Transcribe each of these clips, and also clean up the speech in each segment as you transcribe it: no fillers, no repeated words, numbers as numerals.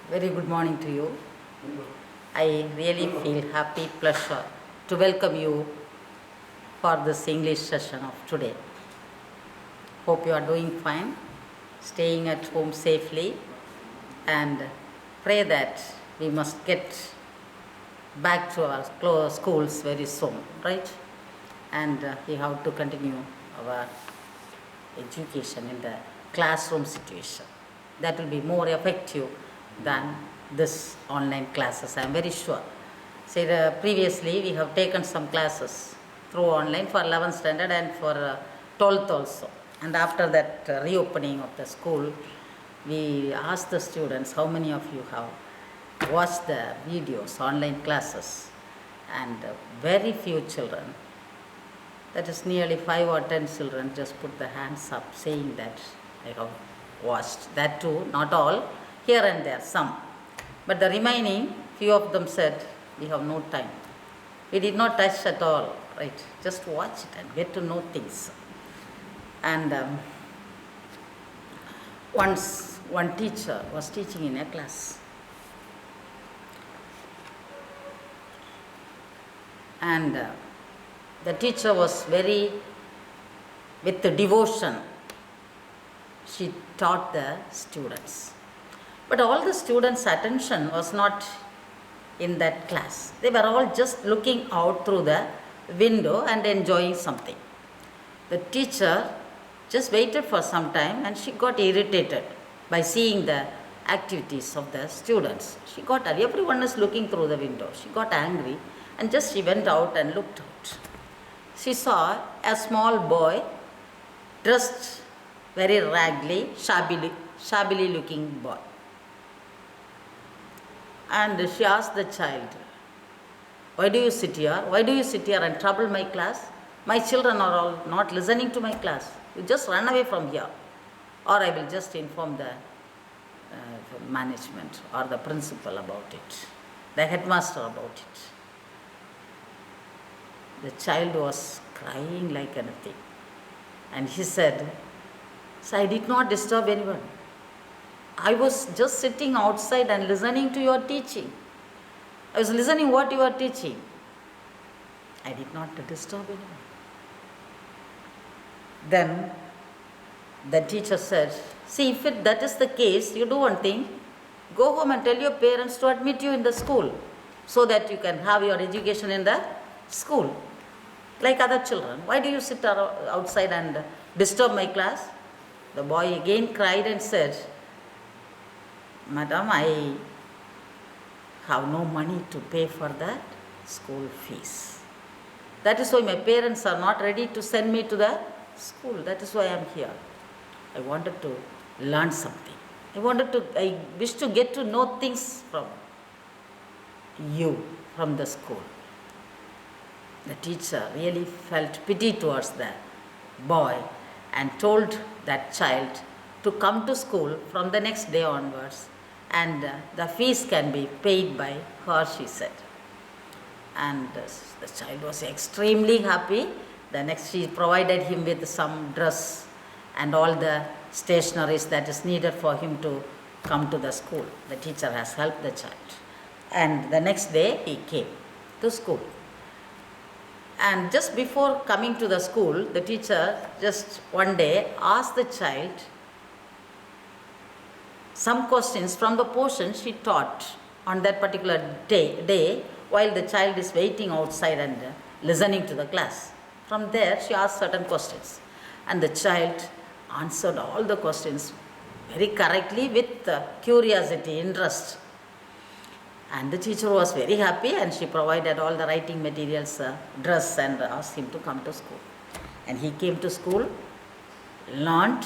Very good morning to you. I really feel happy, pleasure to welcome you for this English session of today. Hope you are doing fine, staying at home safely, and pray that we must get back to our schools very soon, right? And we have to continue our education in the classroom situation. That will be more effective than this online classes, I am very sure. See, previously we have taken some classes through online for 11th standard and for 12th also. And after that reopening of the school, we asked the students how many of you have watched the videos, online classes, and very few children, that is nearly 5 or 10 children, just put the hands up saying that I have watched. That too, not all, here and there, some. But the remaining, few of them said, we have no time. We did not touch at all, right? Just watch it and get to know things. And once one teacher was teaching in a class. And the teacher was very, with the devotion, she taught the students. But all the students' attention was not in that class. They were all just looking out through the window and enjoying something. The teacher just waited for some time and she got irritated by seeing the activities of the students. She got, everyone is looking through the window. She got angry and just she went out and looked out. She saw a small boy dressed very raggedly, shabbily looking boy. And she asked the child, why do you sit here? Why do you sit here and trouble my class? My children are all not listening to my class. You just run away from here, or I will just inform the management or the principal about it, the headmaster about it. The child was crying like anything. And he said, so I did not disturb anyone. I was just sitting outside and listening to your teaching. I was listening what you are teaching. I did not disturb anyone. Then the teacher said, see, if that is the case, you do one thing. Go home and tell your parents to admit you in the school so that you can have your education in the school like other children. Why do you sit outside and disturb my class? The boy again cried and said, Madam, I have no money to pay for that school fees. That is why my parents are not ready to send me to the school. That is why I am here. I wanted to learn something. I wish to get to know things from you, from the school. The teacher really felt pity towards the boy and told that child to come to school from the next day onwards, and the fees can be paid by her, she said. And the child was extremely happy. The next, she provided him with some dress and all the stationeries that is needed for him to come to the school. The teacher has helped the child. And the next day he came to school. And just before coming to the school, the teacher just one day asked the child some questions from the portion she taught on that particular day while the child is waiting outside and listening to the class. From there, she asked certain questions. And the child answered all the questions very correctly with curiosity, interest. And the teacher was very happy and she provided all the writing materials, dress, and asked him to come to school. And he came to school, learned.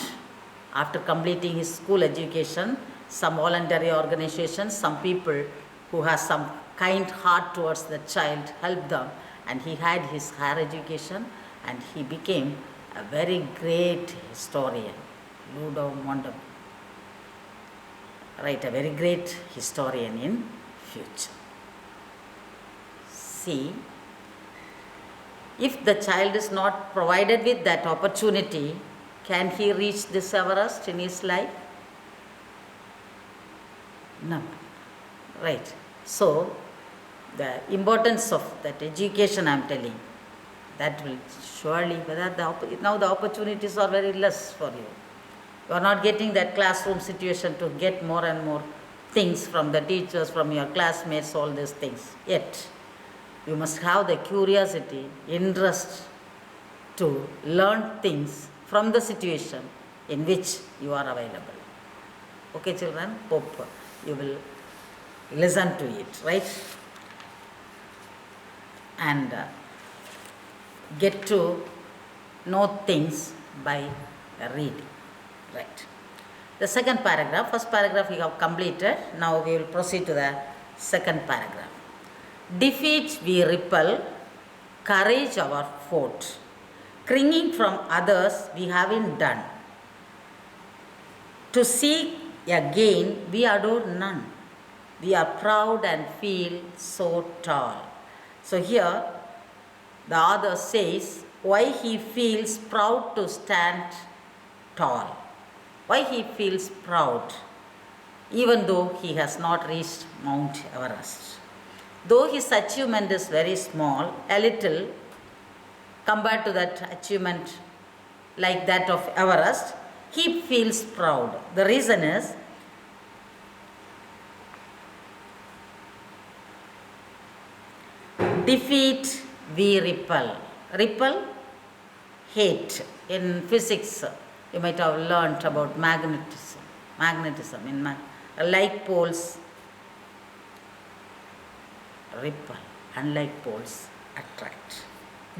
After completing his school education, some voluntary organizations, some people who have some kind heart towards the child helped them, and he had his higher education and he became a very great historian, Ludo Mondam. Right, a very great historian in future. See, if the child is not provided with that opportunity, can he reach this Everest in his life? No. Right. So, the importance of that education I am telling, that will surely, now the opportunities are very less for you. You are not getting that classroom situation to get more and more things from the teachers, from your classmates, all these things. Yet, you must have the curiosity, interest to learn things from the situation in which you are available. Okay, children? Hope you will listen to it, right? And get to know things by reading, right? The second paragraph, first paragraph we have completed, now we will proceed to the second paragraph. Defeat we repel, courage our fort, clinging from others we haven't done. To seek a gain we adore none, we are proud and feel so tall. So here the author says why he feels proud to stand tall, why he feels proud even though he has not reached Mount Everest. Though his achievement is very small, a little compared to that achievement like that of Everest, he feels proud. The reason is defeat we repel. Repel, hate. In physics, you might have learnt about magnetism. Magnetism in like poles repel, unlike poles attract.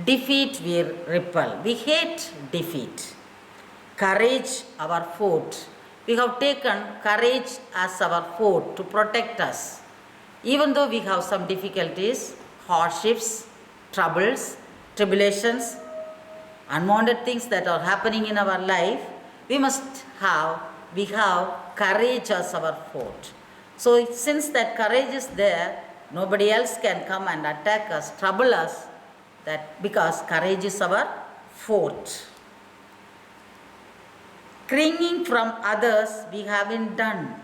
Defeat we repel. We hate defeat. Courage our fort. We have taken courage as our fort to protect us. Even though we have some difficulties, hardships, troubles, tribulations, unwanted things that are happening in our life, we have courage as our fort. So since that courage is there, nobody else can come and attack us, trouble us, that because courage is our fort. Clinging from others we haven't done.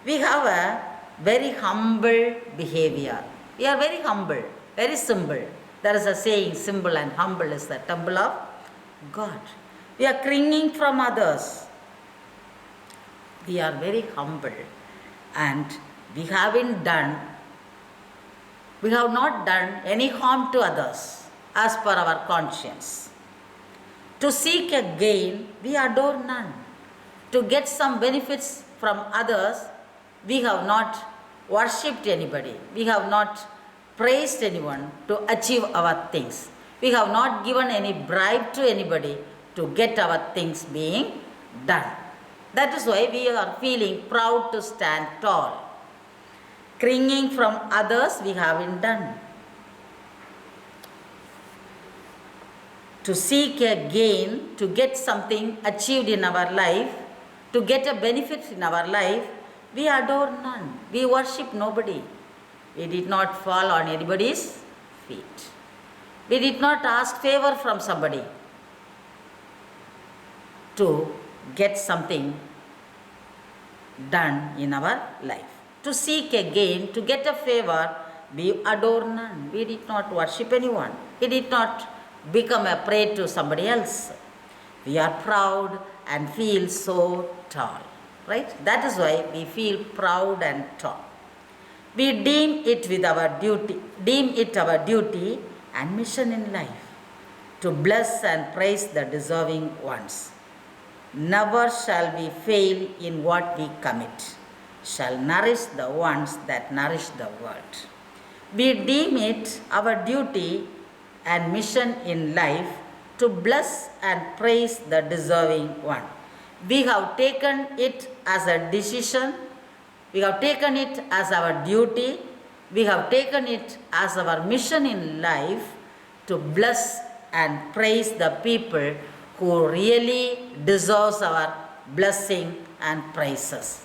We have a very humble behavior. We are very humble, very simple. There is a saying, simple and humble is the temple of God. We are clinging from others. We are very humble and we have not done any harm to others as per our conscience. To seek a gain, we adore none. To get some benefits from others, we have not worshipped anybody. We have not praised anyone to achieve our things. We have not given any bribe to anybody to get our things being done. That is why we are feeling proud to stand tall. Clinging from others we haven't done. To seek a gain, to get something achieved in our life, to get a benefit in our life, we adore none. We worship nobody. We did not fall on anybody's feet. We did not ask favor from somebody to get something done in our life. To seek a gain, to get a favor, we adore none. We did not worship anyone. We did not become a prey to somebody else. We are proud and feel so tall, right? That is why we feel proud and tall. We deem it our duty and mission in life to bless and praise the deserving ones. Never shall we fail in what we commit, shall nourish the ones that nourish the world. We deem it our duty and mission in life to bless and praise the deserving one. We have taken it as a decision, we have taken it as our duty, we have taken it as our mission in life to bless and praise the people who really deserves our blessing and praises.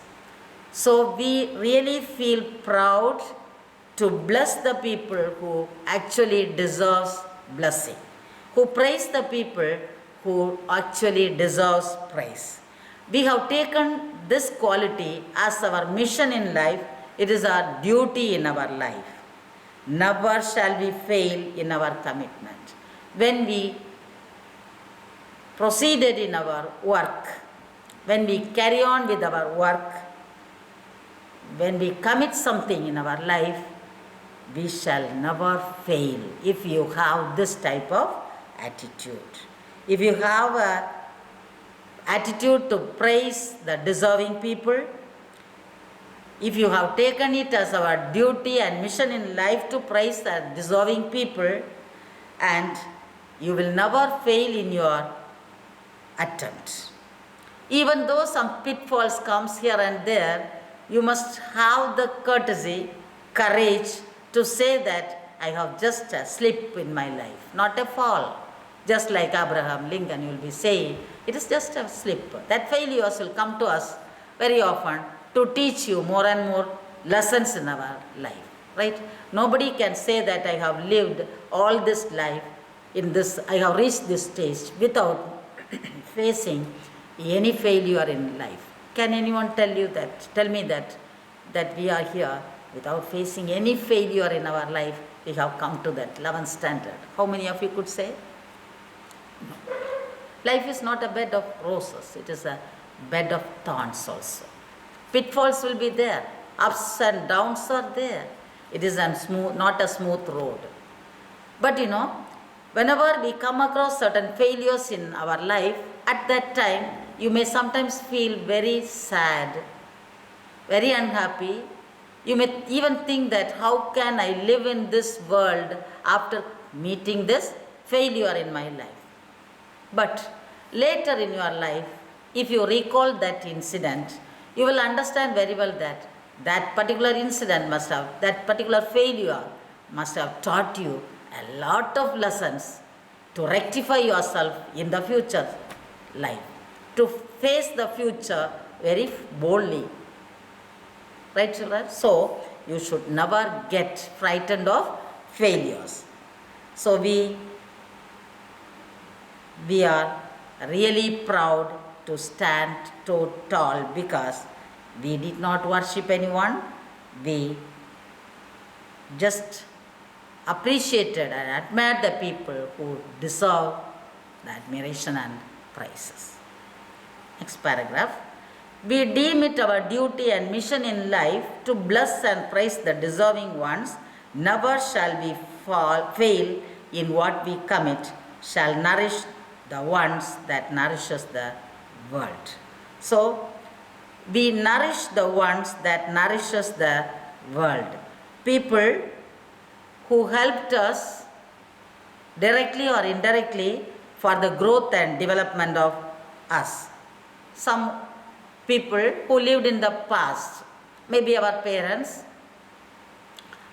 So we really feel proud to bless the people who actually deserves blessing, who praise the people who actually deserves praise. We have taken this quality as our mission in life it is our duty in our life. Never shall we fail in our commitment. When we proceeded in our work, when we carry on with our work, when we commit something in our life, we shall never fail if you have this type of attitude. If you have a attitude to praise the deserving people, if you have taken it as our duty and mission in life to praise the deserving people, and you will never fail in your attempt. Even though some pitfalls comes here and there, you must have the courtesy, courage to say that I have just a slip in my life, not a fall. Just like Abraham Lincoln, you will be saying, it is just a slip. That failures will come to us very often to teach you more and more lessons in our life, right? Nobody can say that I have lived all this life in this, I have reached this stage without facing any failure in life. Can anyone tell you that? Tell me that we are here without facing any failure in our life. We have come to that 11th standard. How many of you could say? No. Life is not a bed of roses. It is a bed of thorns also. Pitfalls will be there. Ups and downs are there. It is not a smooth road. But whenever we come across certain failures in our life, at that time, you may sometimes feel very sad, very unhappy. You may even think that how can I live in this world after meeting this failure in my life. But later in your life, if you recall that incident, you will understand very well that that particular incident that particular failure must have taught you a lot of lessons to rectify yourself in the future life, to face the future very boldly. Right, children? So, you should never get frightened of failures. So, we are really proud to stand tall because we did not worship anyone. We just appreciated and admired the people who deserve the admiration and praises. Next paragraph. We deem it our duty and mission in life to bless and praise the deserving ones. Never shall we fail in what we commit, shall nourish the ones that nourishes the world. So, we nourish the ones that nourishes the world. People who helped us directly or indirectly for the growth and development of us. Some people who lived in the past, maybe our parents,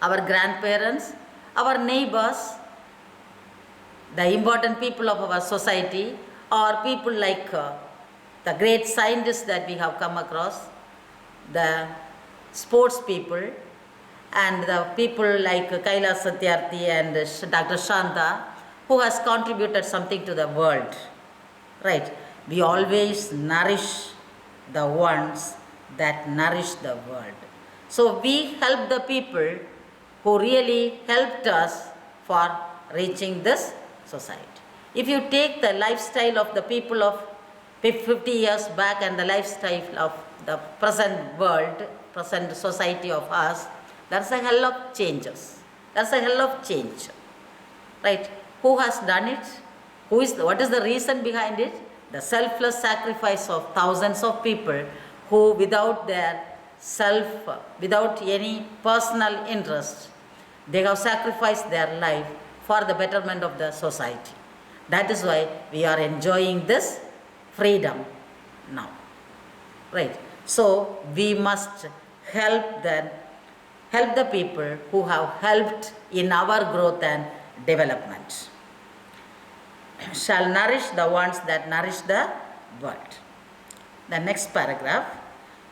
our grandparents, our neighbors, the important people of our society, or people like the great scientists that we have come across, the sports people, and the people like Kailash Satyarthi and Dr. Shanta, who has contributed something to the world. Right? We always nourish the ones that nourish the world. So we help the people who really helped us for reaching this society. If you take the lifestyle of the people of 50 years back and the lifestyle of the present world, present society of us, there's a hell of changes. There's a hell of change. Right? Who has done it? What is the reason behind it? The selfless sacrifice of thousands of people who without any personal interest, they have sacrificed their life for the betterment of the society. That is why we are enjoying this freedom now. Right? So, we must help the people who have helped in our growth and development. Shall nourish the ones that nourish the world. The next paragraph.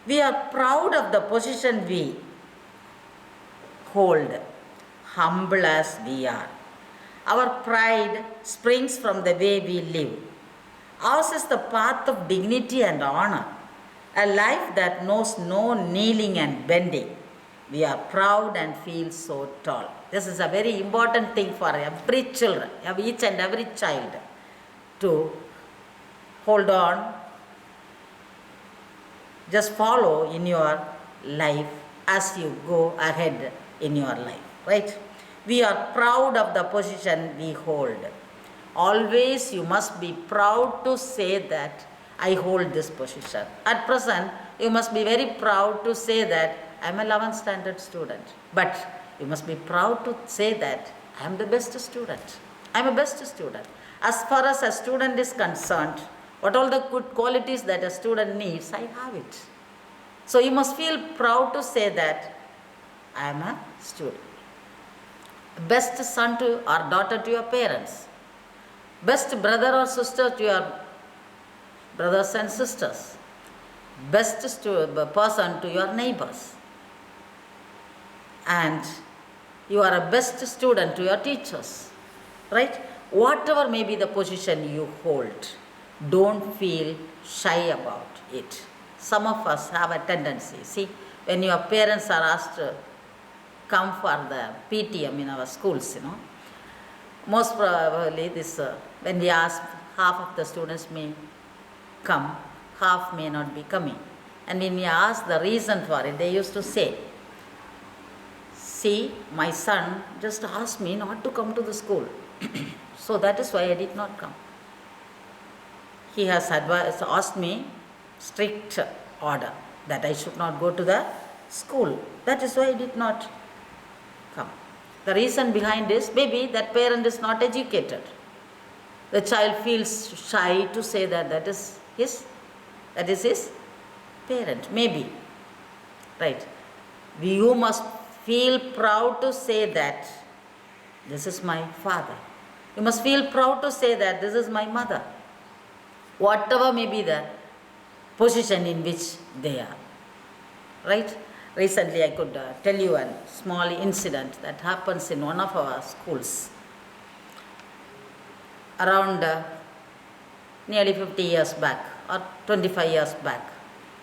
We are proud of the position we hold, humble as we are. Our pride springs from the way we live. Ours is the path of dignity and honor, a life that knows no kneeling and bending. We are proud and feel so tall. This is a very important thing for every children, each and every child, to hold on, just follow in your life as you go ahead in your life, right? We are proud of the position we hold. Always you must be proud to say that I hold this position. At present, you must be very proud to say that I am a 11th standard student. But you must be proud to say that I am the best student. I am a best student. As far as a student is concerned, what all the good qualities that a student needs, I have it. So you must feel proud to say that I am a student. Best son to or daughter to your parents. Best brother or sister to your brothers and sisters. Best person to your neighbors. And you are a best student to your teachers. Right? Whatever may be the position you hold, don't feel shy about it. Some of us have a tendency. See, when your parents are asked to come for the PTM in our schools, most probably when we ask, half of the students may come, half may not be coming. And when we ask the reason for it, they used to say, see, my son just asked me not to come to the school. So that is why I did not come. He has asked me strict order that I should not go to the school. That is why I did not come. The reason behind this, maybe that parent is not educated. The child feels shy to say that is his parent, maybe. Right. You must feel proud to say that this is my father. You must feel proud to say that this is my mother. Whatever may be the position in which they are. Right? Recently I could tell you a small incident that happens in one of our schools. Around nearly 50 years back or 25 years back,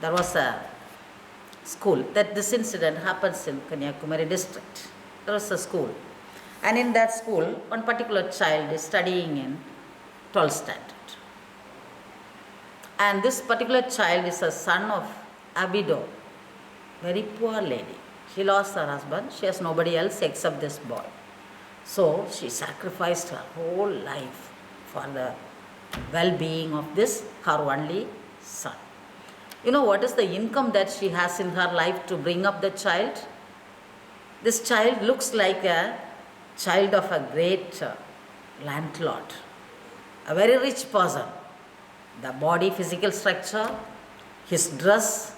there was a school that this incident happens in Kanyakumari district. There was a school. And in that school, one particular child is studying in 12th standard. And this particular child is a son of a widow, very poor lady. She lost her husband. She has nobody else except this boy. So she sacrificed her whole life for the well-being of this, her only son. You know what is the income that she has in her life to bring up the child? This child looks like a child of a great landlord, a very rich person. The body, physical structure, his dress,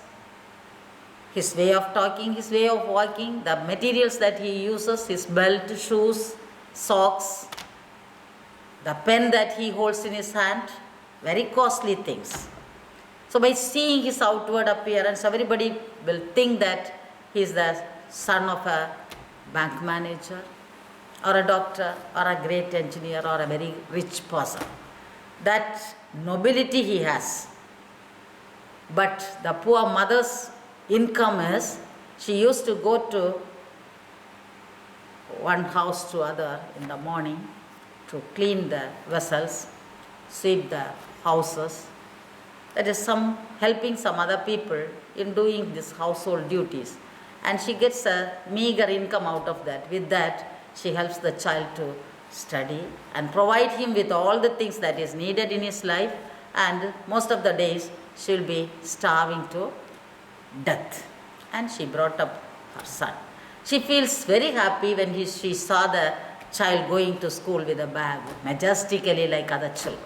his way of talking, his way of walking, the materials that he uses, his belt, shoes, socks, the pen that he holds in his hand, very costly things. So by seeing his outward appearance, everybody will think that he is the son of a bank manager or a doctor or a great engineer or a very rich person. That nobility he has. But the poor mother's income is, she used to go to one house to other in the morning to clean the vessels, sweep the houses. That is helping some other people in doing these household duties. And she gets a meager income out of that. With that, she helps the child to study and provide him with all the things that is needed in his life, and most of the days she will be starving to death. And she brought up her son. She feels very happy when she saw the child going to school with a bag, majestically like other children.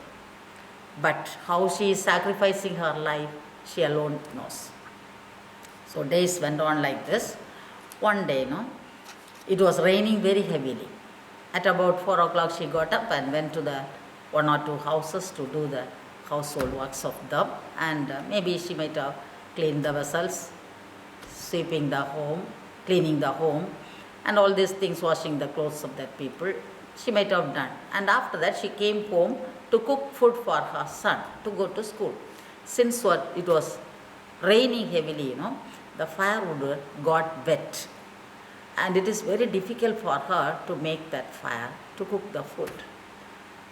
But how she is sacrificing her life, she alone knows. So days went on like this. One day, it was raining very heavily. At about 4 o'clock, she got up and went to the one or two houses to do the household works of them. And maybe she might have cleaned the vessels, sweeping the home, cleaning the home, and all these things, washing the clothes of that people. She might have done. And after that, she came home to cook food for her son to go to school. Since it was raining heavily, the firewood got wet. and it is very difficult for her to make that fire to cook the food,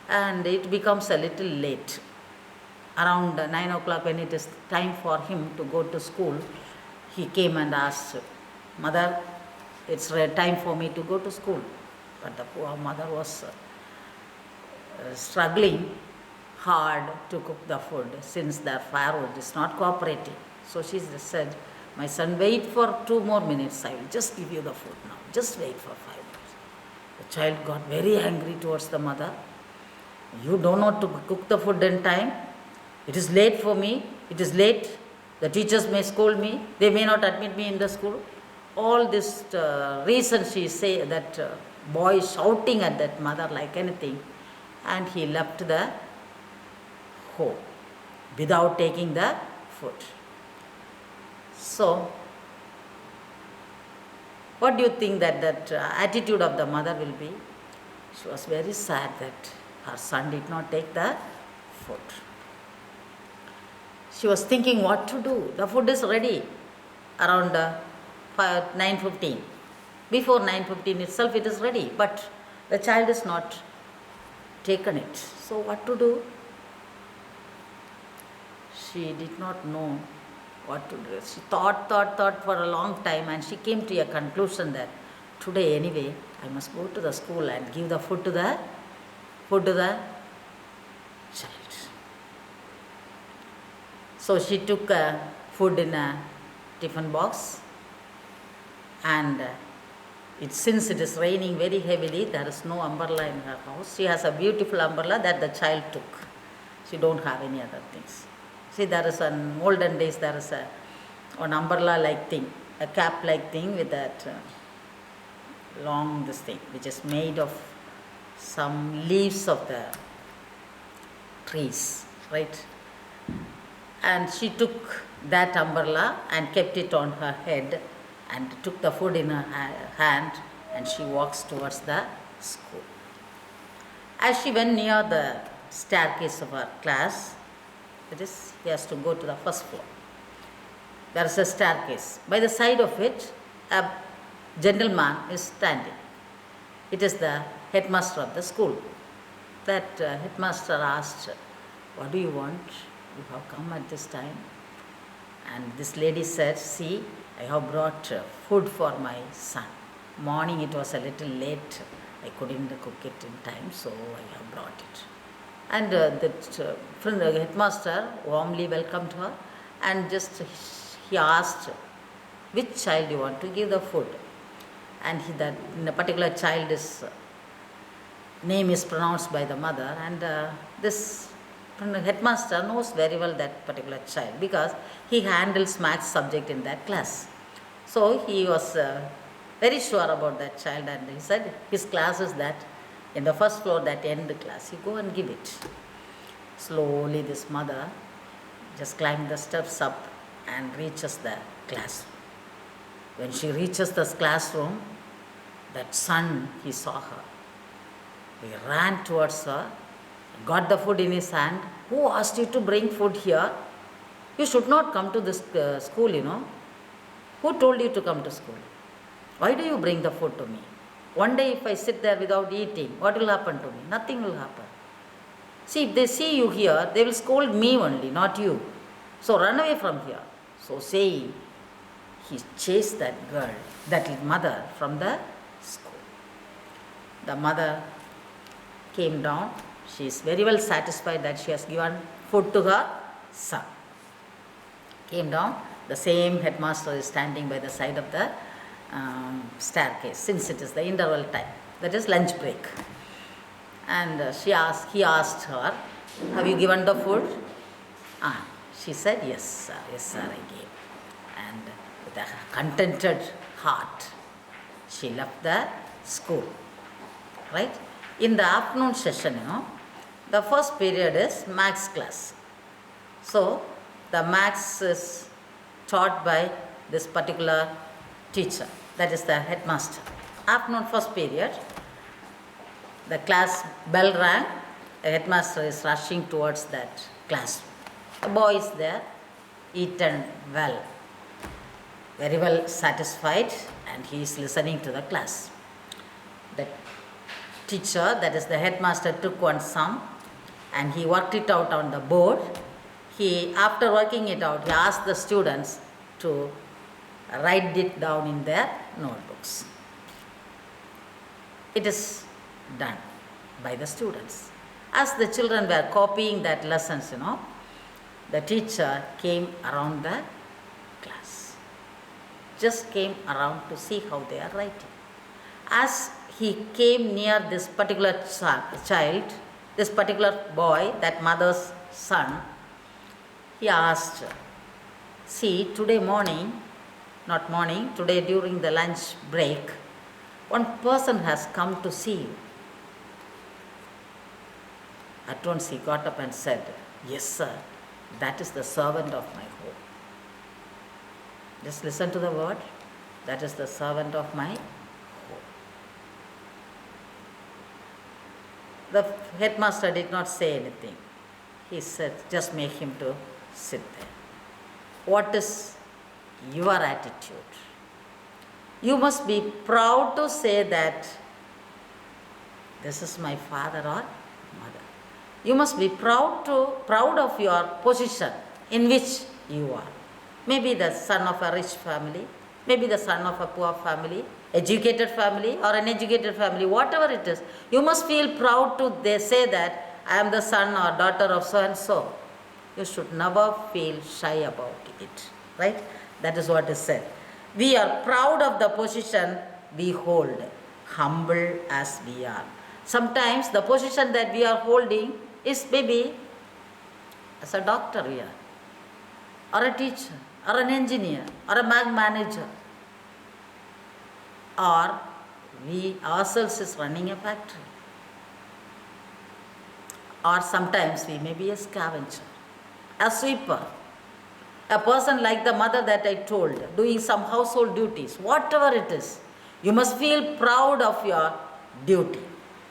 and it becomes a little late. Around 9 o'clock, when it is time for him to go to school, he came and asked, "Mother, it's time for me to go to school." But the poor mother was struggling hard to cook the food since the firewood is not cooperating. So she said, "My son, wait for 2 more minutes. I will just give you the food now. Just wait for 5 minutes." The child got very angry towards the mother. "You don't know to cook the food in time. It is late for me. It is late. The teachers may scold me. They may not admit me in the school." All this reason she say, that boy shouting at that mother like anything, and he left the home without taking the food. So, what do you think that attitude of the mother will be? She was very sad that her son did not take the food. She was thinking what to do. The food is ready around 9:15. Before 9:15 itself it is ready, but the child is not taken it. So what to do? She did not know what to do. She thought for a long time, and she came to a conclusion that today anyway I must go to the school and give the food to the child. So she took food in a tiffin box, and since it is raining very heavily, there is no umbrella in her house. She has a beautiful umbrella that the child took. She don't have any other things. See, there is an olden days, there is an umbrella like thing, a cap like thing with that long this thing, which is made of some leaves of the trees, right? And she took that umbrella and kept it on her head, and took the food in her hand, and she walks towards the school. As she went near the staircase of her class, that is, he has to go to the first floor. There is a staircase. By the side of it, a gentleman is standing. It is the headmaster of the school. That headmaster asked, "What do you want? You have come at this time?" And this lady said, "See, I have brought food for my son. Morning it was a little late. I couldn't cook it in time, so I have brought it." And the headmaster warmly welcomed her, and just he asked, "Which child you want to give the food?" And that particular child's name is pronounced by the mother, and this headmaster knows very well that particular child, because he handles maths subject in that class. So he was very sure about that child, and he said his class is that in the first floor, that end class. You go and give it. Slowly this mother just climbed the steps up and reaches the classroom. When she reaches the classroom, that son, he saw her. He ran towards her, got the food in his hand. "Who asked you to bring food here? You should not come to this school, you know. Who told you to come to school? Why do you bring the food to me? One day if I sit there without eating, what will happen to me? Nothing will happen. See, if they see you here, they will scold me only, not you. So run away from here." So saying, he chased that girl, that mother, from the school. The mother came down. She is very well satisfied that she has given food to her son. Came down. The same headmaster is standing by the side of the staircase, since it is the interval time, that is lunch break. And he asked her, "Have you given the food?" She said, "Yes sir, I gave." And with a contented heart, she left the school. Right? In the afternoon session, the first period is maths class. So the maths is taught by this particular teacher, that is the headmaster. Afternoon first period, the class bell rang, the headmaster is rushing towards that classroom. The boy is there, eaten well. very well satisfied and he is listening to the class. The teacher, that is the headmaster, took one sum and he worked it out on the board. After working it out, he asked the students to write it down in their notebooks. It is done by the students. As the children were copying that lessons, the teacher came around the class. Just came around to see how they are writing. As he came near this particular child, this particular boy, that mother's son, he asked, see, today during the lunch break, one person has come to see you. At once he got up and said, yes sir, that is the servant of my home. Just listen to the word, that is the servant of my home. The headmaster did not say anything. He said, just make him to sit there. What is your attitude? You must be proud to say that this is my father or mother. You must be proud of your position in which you are. Maybe the son of a rich family, maybe the son of a poor family, educated family or uneducated family, whatever it is. You must feel proud to say that I am the son or daughter of so and so. You should never feel shy about it, right? That is what is said. We are proud of the position we hold, humble as we are. Sometimes the position that we are holding is maybe as a doctor here, or a teacher, or an engineer, or a bank manager, or we ourselves is running a factory, or sometimes we may be a scavenger, a sweeper, a person like the mother that I told, doing some household duties, whatever it is. You must feel proud of your duty.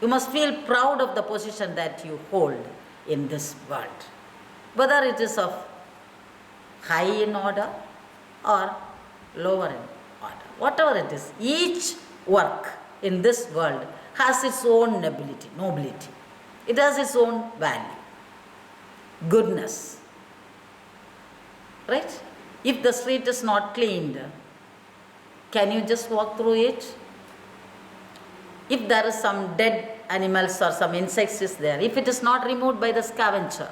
You must feel proud of the position that you hold in this world, whether it is of high in order or lower in order, whatever it is. Each work in this world has its own nobility. It has its own value, goodness, right? If the street is not cleaned, can you just walk through it? If there is some dead animals or some insects is there, if it is not removed by the scavenger,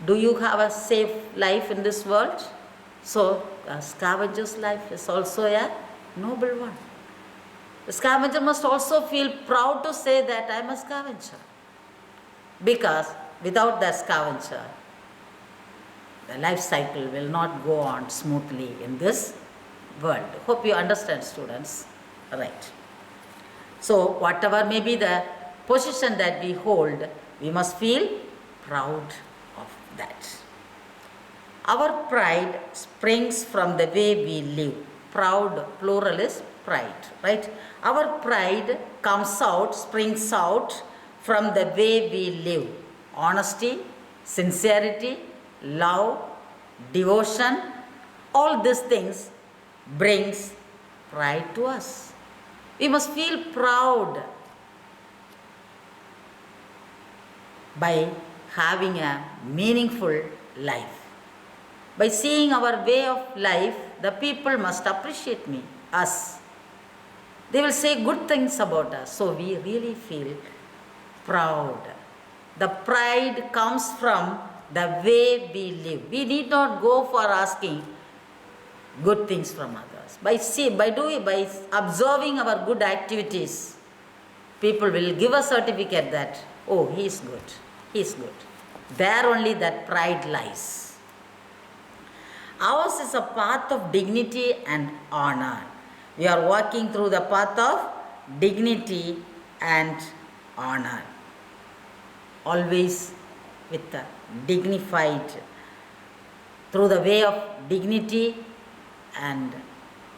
do you have a safe life in this world? So a scavenger's life is also a noble one. The scavenger must also feel proud to say that I am a scavenger, because without that scavenger, the life cycle will not go on smoothly in this world. Hope you understand, students. Right. So whatever may be the position that we hold, we must feel proud of that. Our pride springs from the way we live. Proud, plural is pride, right? Our pride springs out from the way we live. Honesty, sincerity, love, devotion, all these things brings pride to us. We must feel proud by having a meaningful life. By seeing our way of life, the people must appreciate us. They will say good things about us. So we really feel proud. The pride comes from the way we live. We need not go for asking good things from others. By observing our good activities, people will give a certificate that, oh, he is good, he is good. There only that pride lies. Ours is a path of dignity and honor. We are walking through the path of dignity and honor. Always with a dignified, through the way of dignity and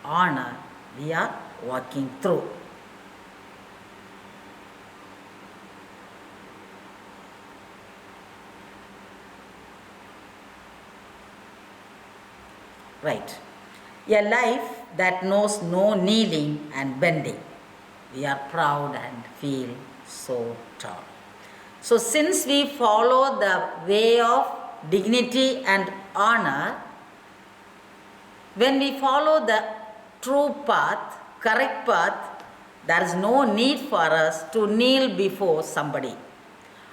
honor, we are walking through. Right. A life that knows no kneeling and bending. We are proud and feel so tall. So, since we follow the way of dignity and honor, when we follow the true path, correct path, there is no need for us to kneel before somebody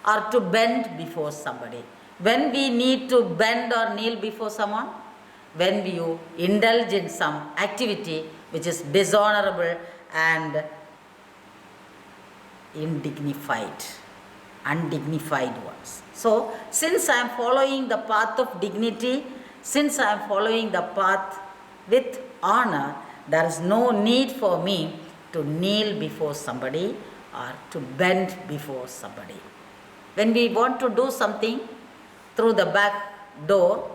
or to bend before somebody. When we need to bend or kneel before someone, when you indulge in some activity which is dishonorable and undignified ones. So, since I am following the path of dignity, since I am following the path with honor, there is no need for me to kneel before somebody or to bend before somebody. When we want to do something through the back door,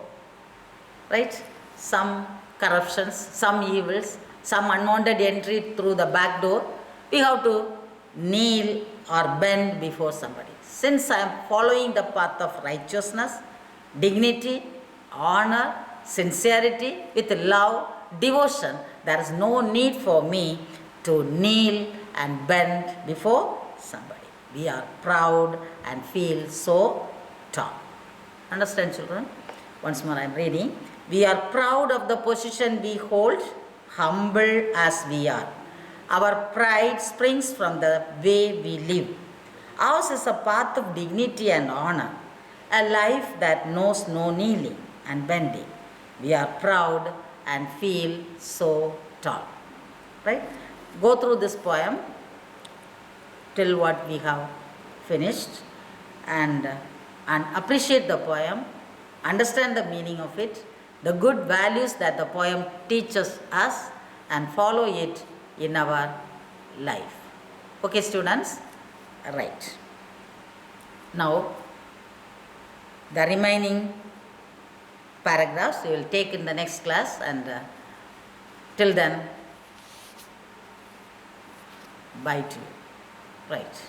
right, some corruptions, some evils, some unwanted entry through the back door, we have to kneel or bend before somebody. Since I am following the path of righteousness, dignity, honor, sincerity, with love, devotion, there is no need for me to kneel and bend before somebody. We are proud and feel so tall. Understand, children? Once more I am reading. We are proud of the position we hold, humble as we are. Our pride springs from the way we live. Ours is a path of dignity and honor, a life that knows no kneeling and bending. We are proud and feel so tall. Right? Go through this poem till what we have finished and appreciate the poem, understand the meaning of it, the good values that the poem teaches us, and follow it in our life. Okay, students? Right. Now, the remaining paragraphs we will take in the next class, and till then, bye to you. Right.